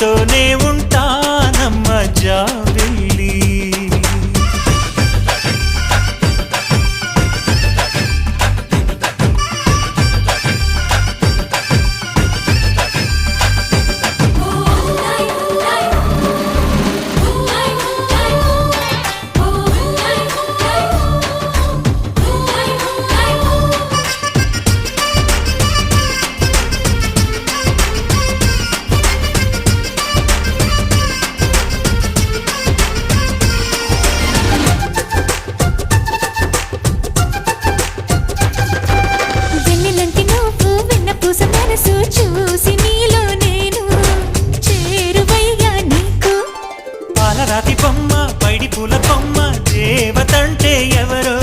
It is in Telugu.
నీతోనే ఉంటానమ్మ జాబిల్లి. చూసి నీలో నేను చేరువయ్యా నీకు. పాలరాతి బొమ్మ పైడి పూల కొమ్మ దేవతంటే ఎవరో